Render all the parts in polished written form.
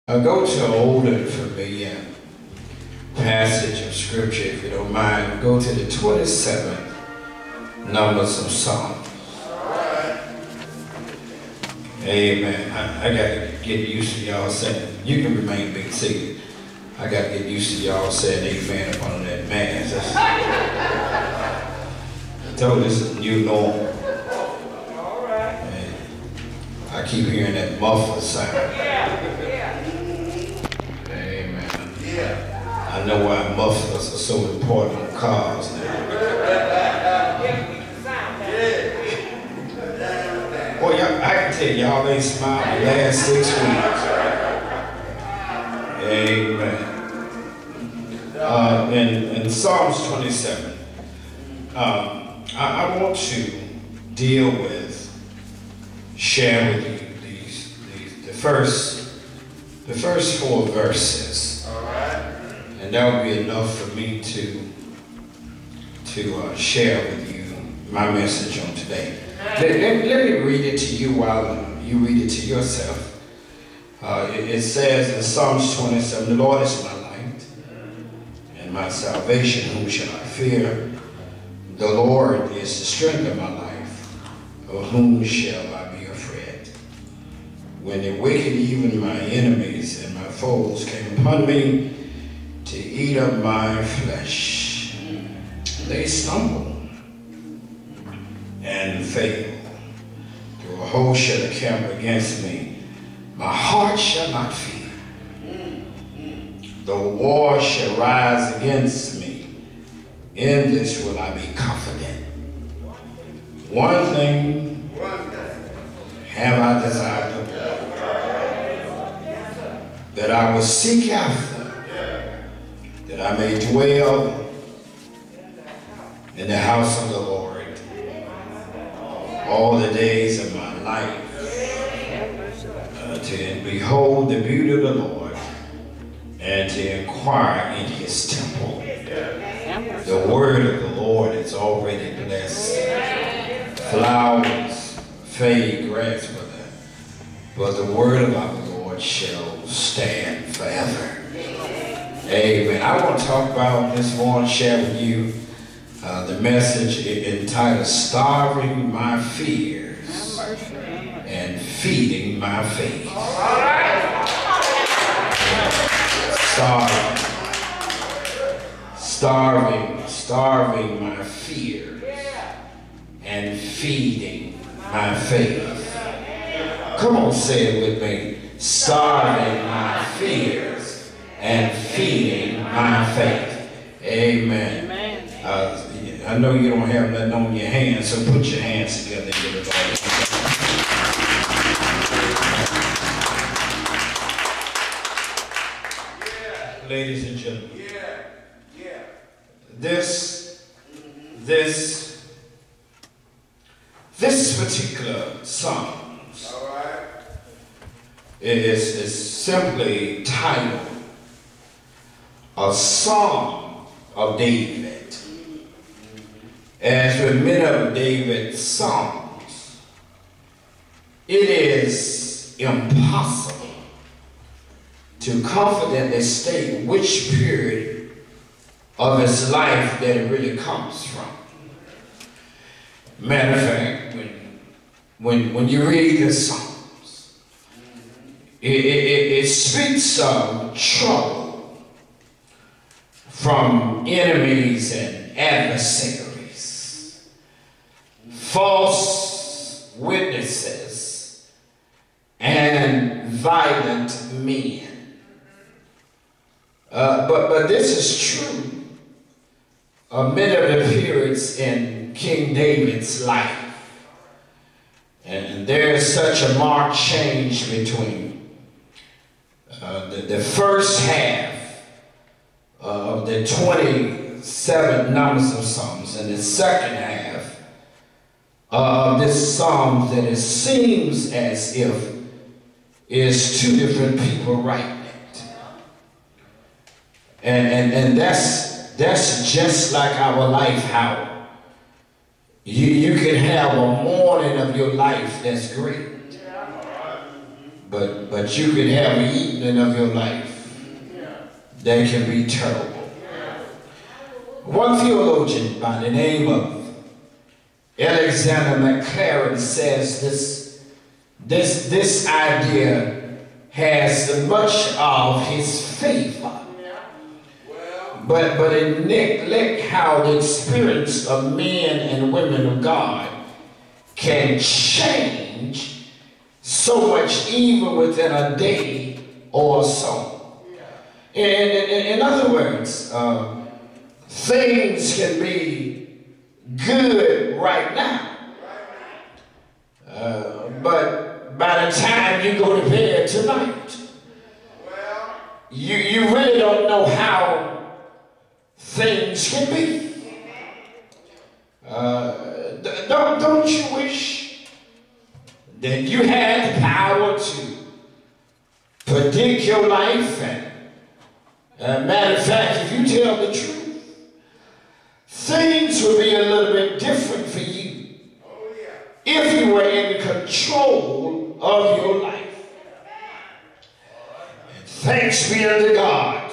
I'll go to an older and familiar passage of scripture, if you don't mind. Go to the 27th numbers of Psalms. Amen. I got to get used to y'all saying, you can remain big seated. I got to get used to y'all saying amen up under that mask. I told this is new normal. And I keep hearing that muffled sound. Amen. I know why mufflers are so important on cars now. Boy, I can tell y'all ain't smiled the last 6 weeks. Amen. In Psalms 27, I want to deal with, share with you the first 4 verses. All right. And that will be enough for me to share with you my message on today. Let me read it to you while you read it to yourself. It says in Psalms 27, the Lord is my light and my salvation, whom shall I fear? The Lord is the strength of my life, of whom shall I be afraid? When the wicked, even my enemies and my foes, came upon me to eat up my flesh, they stumbled and fail. Though a host shall encamp against me, my heart shall not fear. Though war shall rise against me, in this will I be confident. One thing have I desired of the Lord, that I will seek after, that I may dwell in the house of the Lord all the days of my life, to behold the beauty of the Lord and to inquire in his temple. The word of the Lord is already blessed. Flowers fade, grass wither, but the word of our Lord shall stand forever. Amen. I want to talk about this morning, share with you the message entitled Starving My Fears and Feeding My Faith. Starving my fears and feeding my faith. Come on, say it with me. Starving my fears and feeding my faith. Amen. I know you don't have nothing on your hands, so put your hands together and give it all. Ladies and gentlemen, this particular Psalms is simply titled A Psalm of David. As with many of David's Psalms, it is impossible to confidently state which period of his life that it really comes from. Matter of fact, when you read the Psalms, it speaks of trouble from enemies and adversaries, false witnesses, and violent men. But this is true of many of the periods in King David's life. And there is such a marked change between the first half of the 27 numbers of Psalms and the second half of this Psalm that it seems as if is 2 different people writing it. And that's just like our life, how you can have a morning of your life that's great, but you can have an evening of your life that can be terrible. One theologian by the name of Alexander McLaren says this idea has much of his favor, but it neglect how the experience of men and women of God can change so much even within a day or so. In other words, things can be good right now, but by the time you go to bed tonight, you really don't know how things can be. Don't you wish that you had the power to predict your life? And matter of fact, if you tell the truth, things would be a little bit different for you if you were in control of your life. And thanks be unto God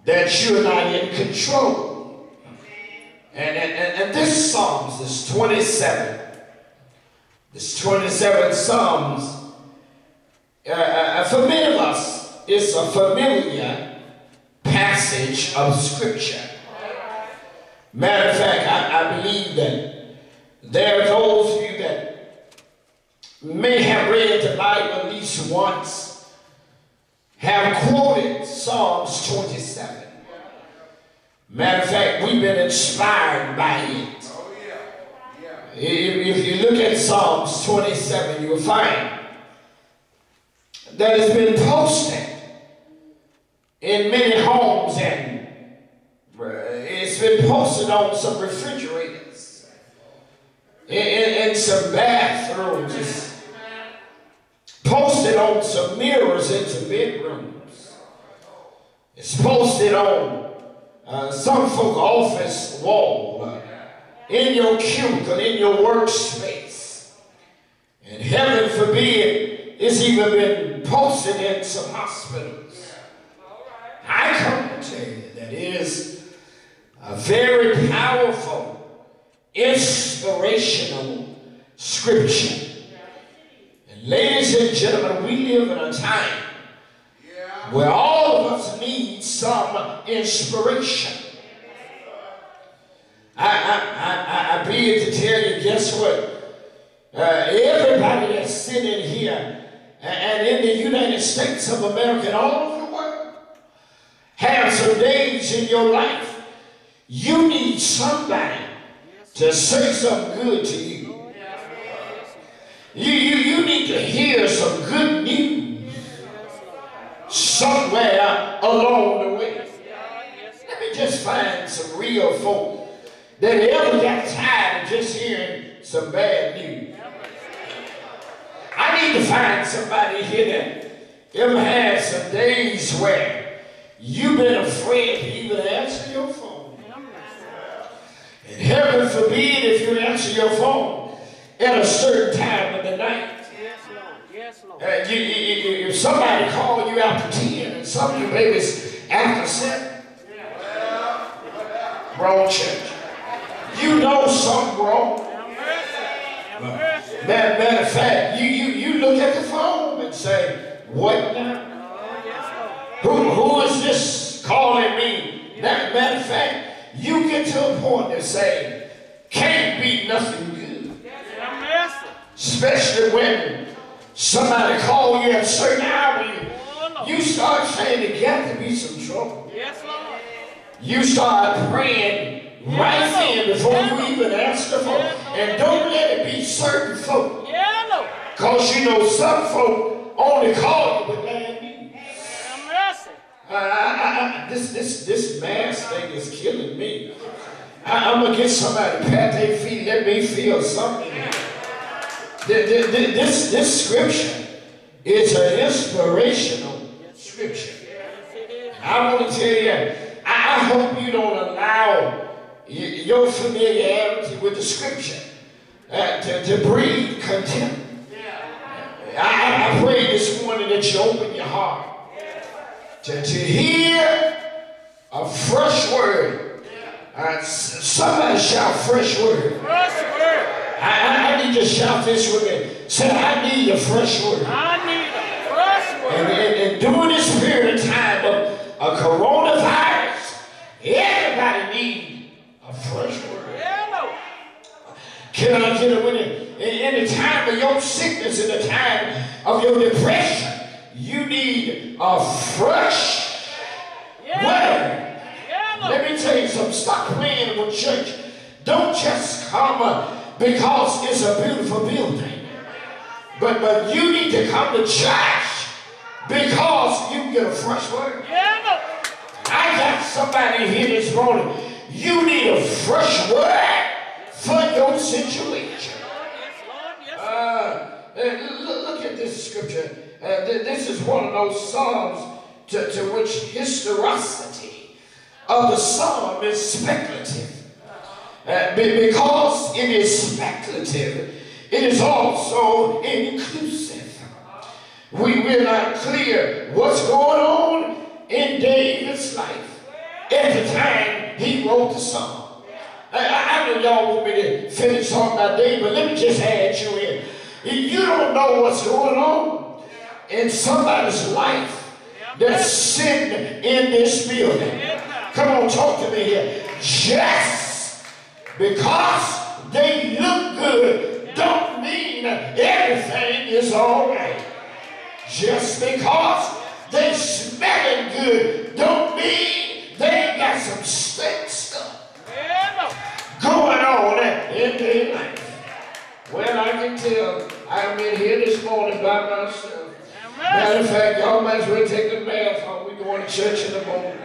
that you're not in control. And this Psalms, this 27 Psalms, for many of us, it's a familiar passage of Scripture. Matter of fact, I believe that there are those of you that may have read the Bible at least once, have quoted Psalms 27. Matter of fact, we've been inspired by it. If you look at Psalms 27, you will find that it's been posted in many homes, and it's been posted on some refrigerators, in some bathrooms, it's posted on some mirrors in some bedrooms, it's posted on some folk office wall, in your cubicle, in your workspace. And heaven forbid, it's even been posted in some hospitals. I come to tell you that it is a very powerful, inspirational scripture. And ladies and gentlemen, we live in a time where all of us need some inspiration. I beg to tell you, guess what? Everybody that's sitting here and in the United States of America and all over the world have some days in your life you need somebody to say something good to you. You need to hear some good news somewhere along the way. Let me just find some real folk that ever got tired of just hearing some bad news. I need to find somebody here that ever had some days where you've been afraid to even answer your phone. And heaven forbid if you answer your phone at a certain time of the night. Yes, Lord. If somebody called you after 10 and some of your babies after 7, wrong church. You know something wrong. Matter of fact, you look at the phone and say, what now? Who is this calling me? Matter of fact, you get to a point that say, can't be nothing good. Especially when somebody calls you at a certain hour, you start saying there got to be some trouble. You start praying right then before you even answer the phone. And don't let it be certain folk. Because you know some folk only call you with bad news. This mask thing is killing me. I'm going to get somebody to pat their feet, let me feel something. This scripture is an inspirational scripture. I want to tell you, I hope you don't allow your familiarity with the scripture to breed contempt. I pray this morning that you open your heart to hear a fresh word. Somebody shout fresh word. I need you to shout this with me. Say, I need a fresh word. I need a fresh word. And during this period of time of coronavirus, everybody needs a fresh word. Can I get it with you? In the time of your sickness, in the time of your depression, you need a fresh word. Let me tell you something. Stop playing with church. Don't just come because it's a beautiful building. But you need to come to church because you can get a fresh word. I got somebody here this morning. You need a fresh word for your situation. Look at this scripture. This is one of those psalms to which historicity of the psalm is speculative. Because it is speculative, it is also inclusive. We're not clear what's going on in David's life at the time he wrote the psalm. I know y'all want me to finish talking about David, but let me just add you in. You don't know what's going on in somebody's life that's sitting in this building. Come on, talk to me here. Just because they look good don't mean everything is all right. Just because they smelling good don't mean they ain't got some stink stuff going on in their life. Well, I can tell I'm in here this morning by myself. Matter of fact, y'all might as well take the bath while we going to church in the morning.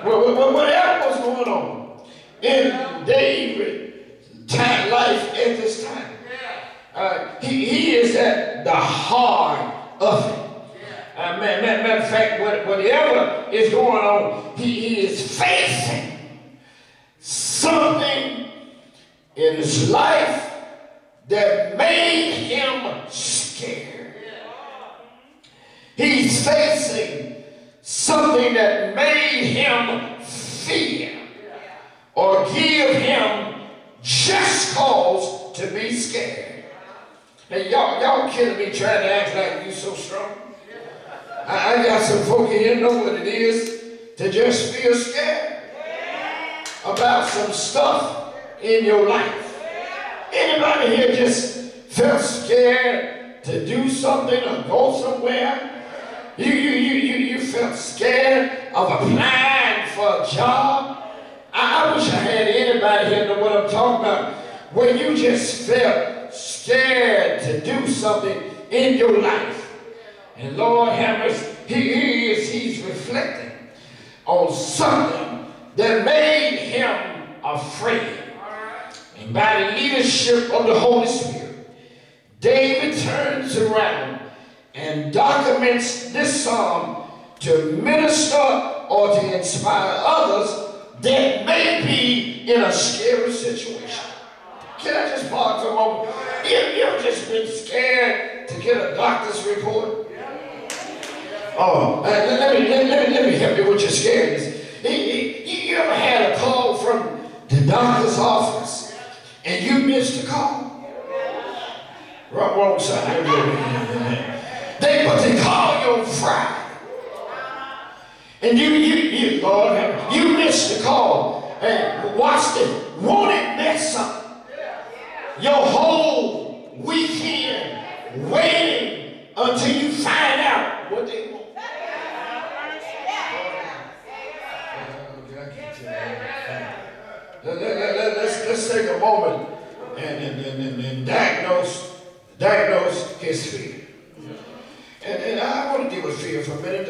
Whatever was going on in David's life at this time, he is at the heart of it. Matter of fact, whatever is going on, he is facing something in his life that made him scared. He's facing something that made him fear or give him just cause to be scared. Hey, y'all kidding me trying to act like you so strong? I got some folk here know what it is to just feel scared about some stuff in your life. Anybody here just felt scared to do something or go somewhere? You felt scared of applying for a job? I wish I had anybody here know what I'm talking about, where you just felt scared to do something in your life. And Lord have mercy, he's reflecting on something that made him afraid. And by the leadership of the Holy Spirit, David turns around and documents this psalm to minister or to inspire others that may be in a scary situation. Can I just pause for a moment? You've just been scared to get a doctor's report? Oh, let me help you with your scaredness. You ever had a call from the doctor's office and you missed the call? Wrong side. But they call you on Friday. And you missed the call. And watch this. Won't it mess up your whole weekend waiting until you find out what they want? Let's take a moment and diagnose his fear. And I want to deal with fear for a minute.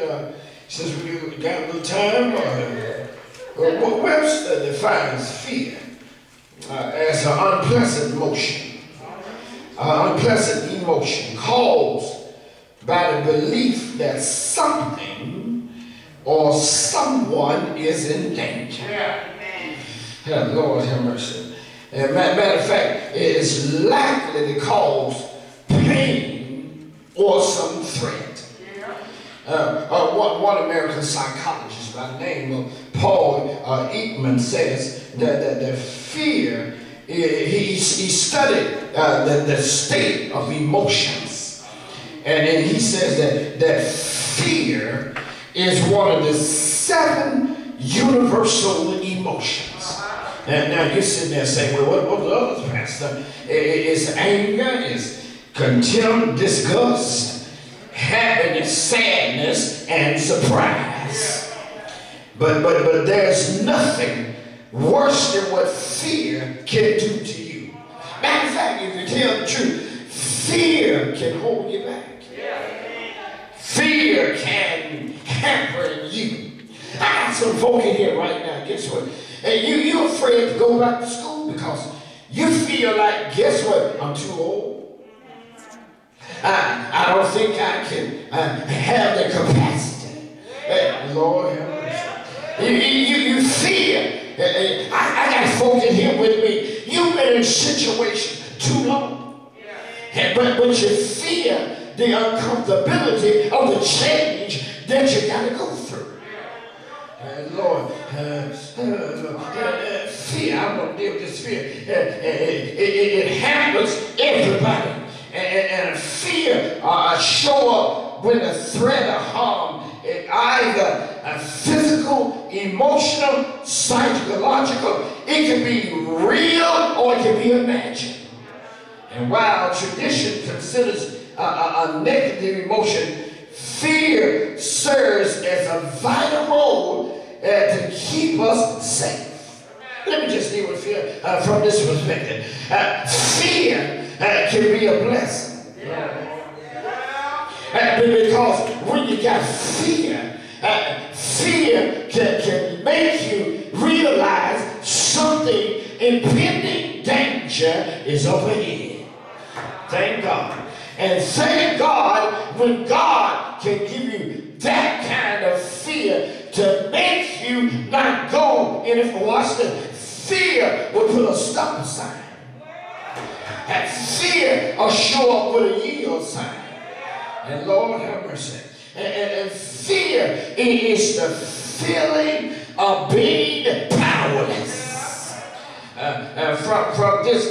Since we got a little time, Webster defines fear as an unpleasant emotion caused by the belief that something or someone is in danger. Lord have mercy. And matter of fact, it is likely to cause pain or some threat. One American psychologist by the name of Paul Ekman says that fear, he studied the state of emotions. And then he says that fear is one of the 7 universal emotions. And now you're sitting there saying, well, what are the others, Pastor? It's anger, it's contempt, disgust, happiness, sadness, and surprise. But there's nothing worse than what fear can do to you. Matter of fact, if you tell the truth, fear can hold you back. Fear can hamper you. I got some folk in here right now, guess what? You're afraid to go back to school because you feel like, guess what? I'm too old. I don't think I can have the capacity. Lord have mercy. You fear. I got folk in here with me. You've been in a situation too long. But you fear the uncomfortability of the change that you got to go through. Lord, fear, I'm going to deal with this fear. It happens everybody. And fear show up when the threat of harm is either physical, emotional, psychological. It can be real or it can be imagined. And while tradition considers a negative emotion, fear serves as a vital role to keep us safe. Let me just deal with fear from this perspective. Fear can be a blessing. Because when you got fear, fear can make you realize something impending danger is up ahead. Thank God. And thank God when God can give you that kind of fear to make you not go any further. Watch this. Fear will put a stop sign. And fear will show up with a yield sign. And Lord have mercy. And fear is the feeling of being powerless. From this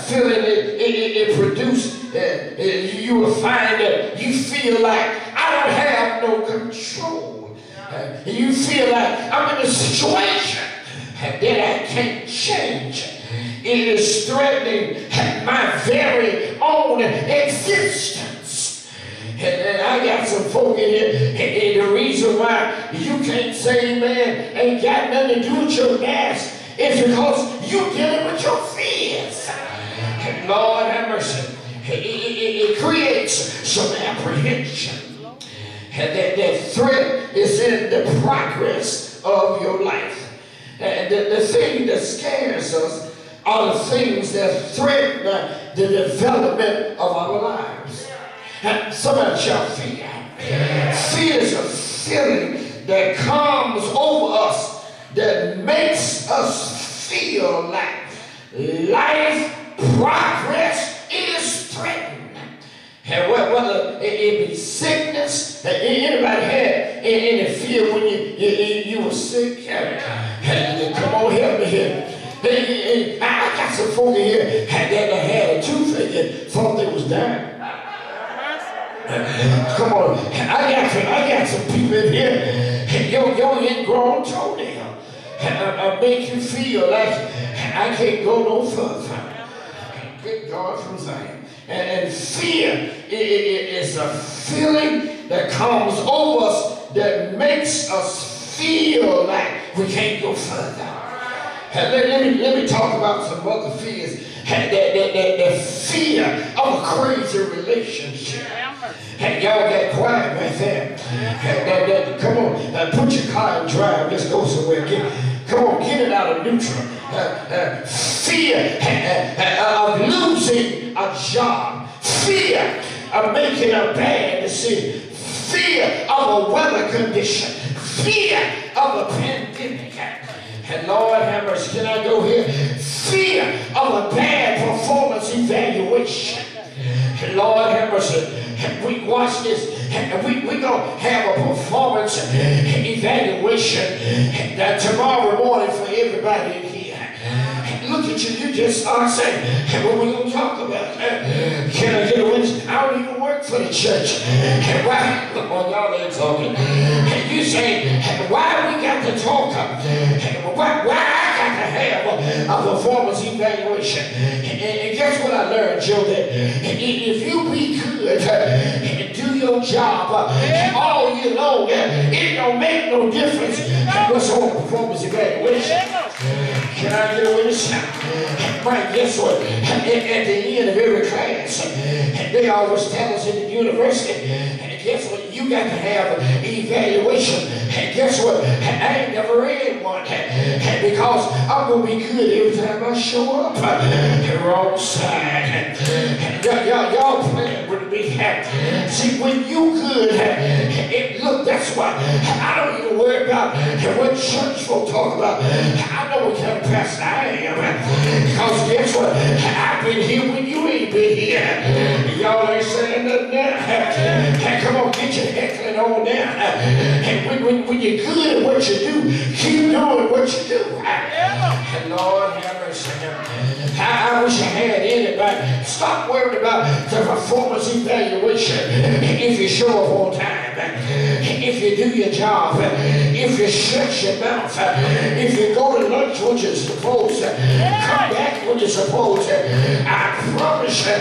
feeling it produced, you will find that you feel like I don't have no control. You feel like I'm in a situation that I can't change. It is threatening my very own existence. And I got some folk in here, and the reason why you can't say amen ain't got nothing to do with your past. It's because you're dealing with your fears. Lord have mercy. It creates some apprehension. That threat is in the progress of your life. The thing that scares us are the things that threaten the development of our lives. Somebody shout fear. Fear is a feeling that comes over us that makes us feel like life progress is threatened. And whether it be sickness, anybody had any fear when you were sick? Come on, help me here. I got some folk in here that had a toothache and thought they was dying. Come on, I got some people in here. Your ingrown toenail make you feel like I can't go no further. Good God from Zion. And fear is a feeling that comes over us that makes us feel like we can't go further. Let me talk about some other fears. The fear of a crazy relationship. Y'all get quiet right there. Come on, put your car in drive. Let's go somewhere. Come on, get it out of neutral. Fear of losing a job. Fear of making a bad decision. Fear of a weather condition. Fear of a pandemic. And Lord have mercy, can I go here? Fear of a bad performance evaluation. And Lord have mercy, we watch this. We're going to have a performance evaluation that tomorrow morning for everybody in here. Look at you, you just start saying, what we going to talk about? Can I get a witness? I don't even work for the church. Why? Oh, y'all ain't talking. You say, why we got to talk? Why I got to have a performance evaluation? And guess what I learned, Joe? That if you be good and do your job all year long, it don't make no difference what's on the performance evaluation. Can I get a witness? Right, guess what? At the end of every class, they always tell us in the university, guess what? You got to have an evaluation. And guess what? I ain't never read one. Because I'm going to be good every time I show up. Wrong side. Y'all playing with me. See, when you good, look, that's why I don't even worry about what church folk talk about. I know what kind of pastor I am. Because guess what? I've been here when you ain't been here. Y'all ain't saying nothing now. Come on, get your heckling on down. And when you're good at what you do, keep doing what you do. Lord have mercy. I wish I had anybody. Stop worrying about the performance evaluation. If you show up on time, if you do your job, if you shut your mouth, if you go to lunch when you're supposed to, come back when you're supposed to, I promise you,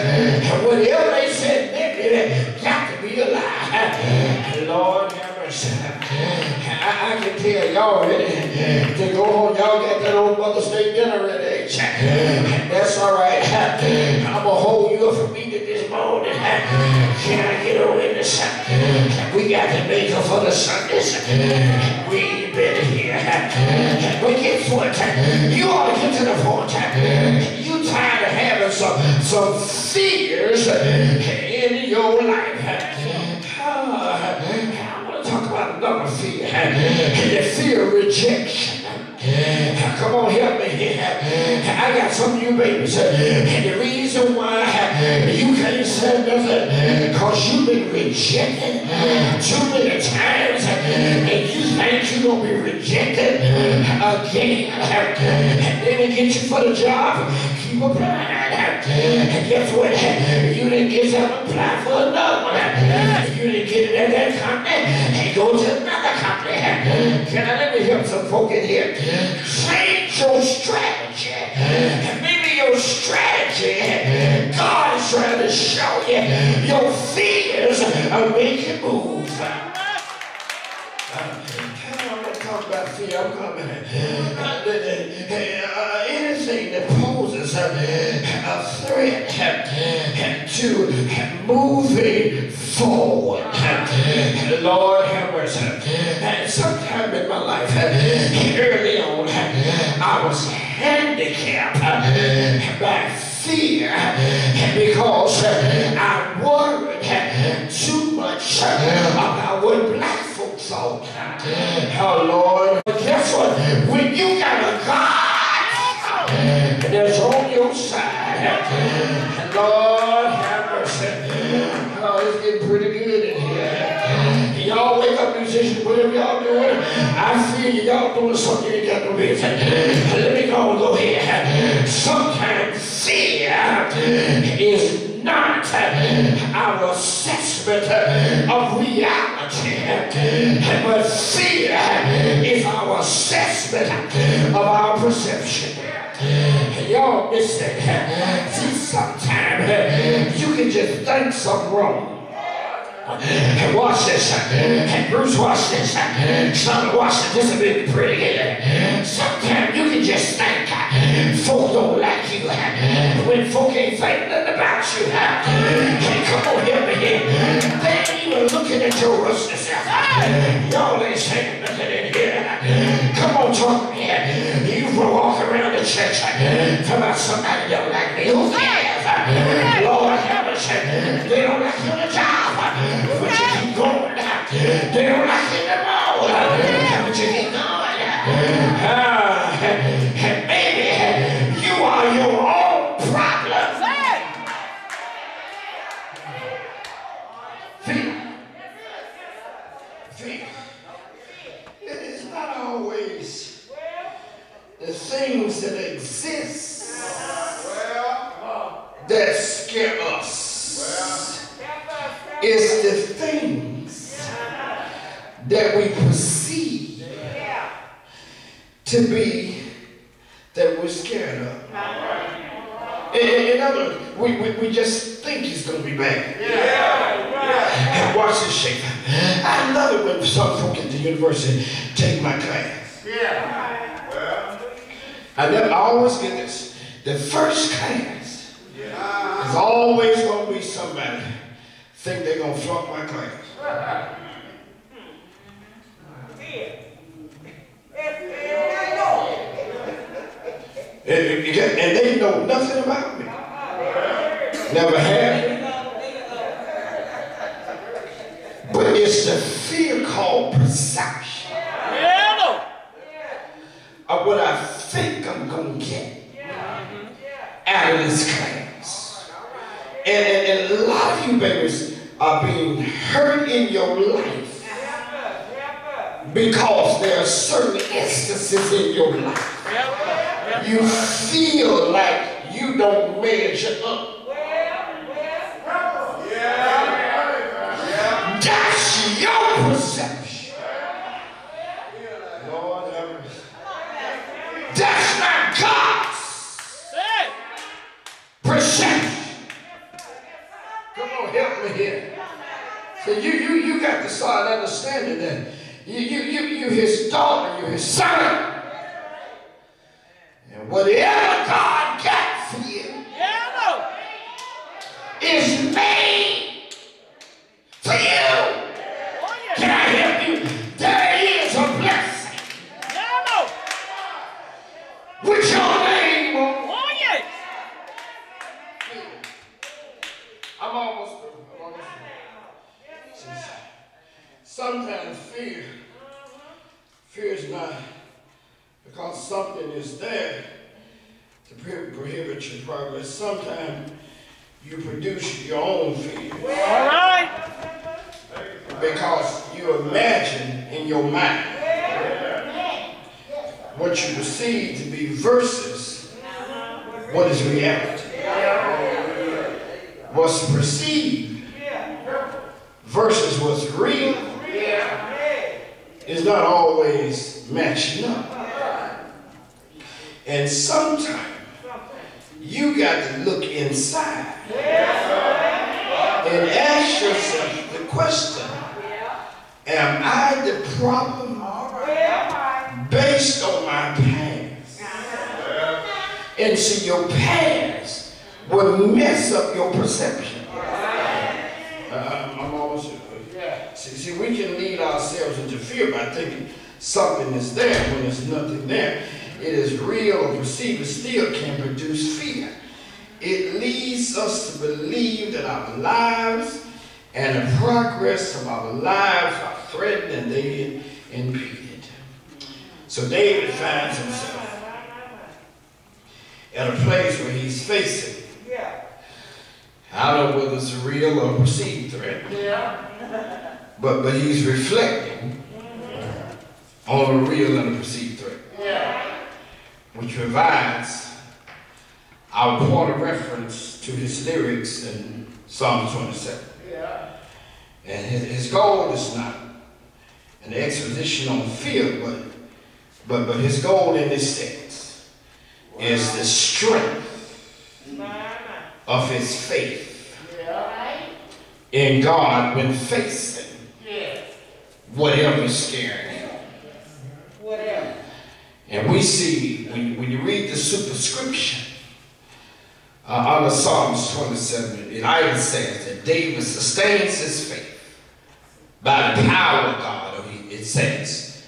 whatever they said negative, got to be a lie. Lord have mercy. I can tell y'all ready to go home. Y'all got that old Mother's Day dinner ready. That's all right. I'm going to hold you up for me this morning. Can I get a witness? We got the makeup for the Sundays. We ain't been here. But guess what? You ought to get to the point. You tired of having some fears in your life. I want to talk about another fear. The fear of rejection. Come on, help me. I got some of you babies. And the reason why you can't say nothing because you've been rejected too many times and you think you're going to be rejected again. And then they get you for the job. Keep applying. And guess what? You didn't get to apply for another one. You didn't get it at that company. And go to another company. Can I let me help some folk in here? Change your strategy. Maybe your strategy, God is trying to show you your fears are making moves. I'm going to talk about fear. I'm coming. Anything that poses a threat to moving forward. Lord have mercy. Sometime in my life, early on, I was handicapped by fear because I worried too much about what black folks thought. Oh Lord, guess what? When you got a God that's on your side, Lord have mercy. Oh, it's getting pretty good in here. Y'all wake up, musicians, whatever y'all doing. I feel y'all doing something you got to be. Let me go ahead. Sometimes fear is not our assessment of reality, but fear is our assessment of our perception. Y'all miss it. See, sometimes you can just think something wrong. Watch this. Bruce, watch this. Son, watch this. This will be pretty good. Sometimes you can just think folk don't like you when folk ain't thinking nothing about you. Come on, help me here. They ain't even looking at your rustiness. Y'all ain't saying nothing in here. Come on, talk to me. You walk around the church talking about somebody don't like me. Who cares? Lord have mercy. They don't like you on the job. But you keep going. They don't like you no more. But you keep going. And maybe you are your own problem. It's not always the things that exist that scare us. It's the things that we perceive to be that we're scared of. In other words, we just think it's going to be bad. And watch this shape. I love it when some folk at the university take my class. I always get this. The first class is always going to be somebody think they're going to flunk my class. And they know nothing about me. Never have. But it's the fear called perception of what I think I'm going to get out of this class. And a lot of you babies are being hurt in your life because there are certain instances in your life you feel like you don't measure up. That's your perception. Lord have mercy. That's not God's perception. Come on, help me here. So you got to start understanding that you his daughter, you're his son. And whatever God got for you is made for you. Can I help you? There is a blessing with your name on. I'm almost. Sometimes fear is not because something is there to prohibit your progress. Sometimes you produce your own fear. All right. Because you imagine in your mind what you perceive to be versus what is reality. What's perceived versus what's real is not always matching up. And sometimes you got to look inside and ask yourself the question, am I the problem based on my past? And see, your past will mess up your perception. I'm almost see, we can lead ourselves into fear by thinking something is there when there's nothing there. It is real or perceived, but still can produce fear. It leads us to believe that our lives and the progress of our lives are threatened and they get impeded. So David finds himself at a place where he's facing, I don't know whether it's a real or perceived threat, but he's reflecting on a real and a perceived threat, which provides our point of reference to his lyrics in Psalm 27. And his goal is not an exposition on fear, but his goal in this text is the strength of his faith in God when facing whatever is scaring him. And we see, when you read the superscription under Psalms 27, it either says that David sustains his faith by the power of God, or it says,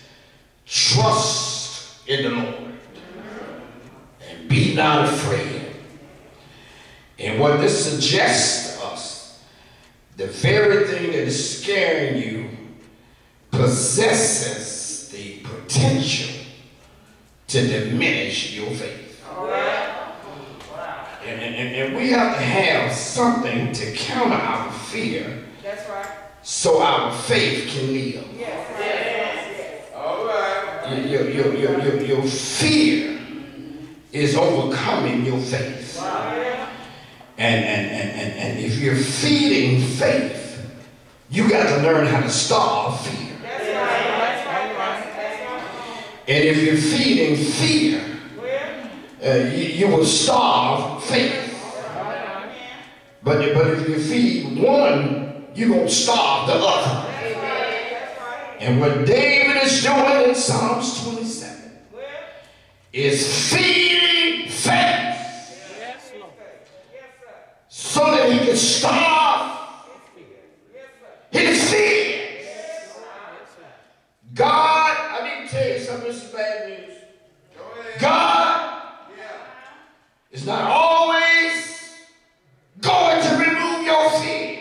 trust in the Lord and be not afraid. And what this suggests to us, the very thing that is scaring you possesses the potential to diminish your faith. And we have to have something to counter our fear. That's right. So our faith can live. Yes. Your fear is overcoming your faith. And if you're feeding faith, you got to learn how to starve fear. And if you're feeding fear, you will starve faith. But if you feed one, you're going to starve the other. And what David is doing in Psalms 27 is feeding faith so that he can starve his fears. God, I need to tell you something, this is bad news. God is not always going to remove your fears.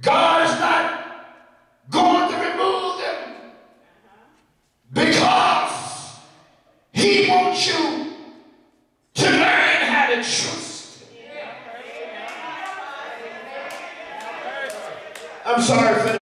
God is not going to remove them because he wants you to learn how to trust him. I'm sorry for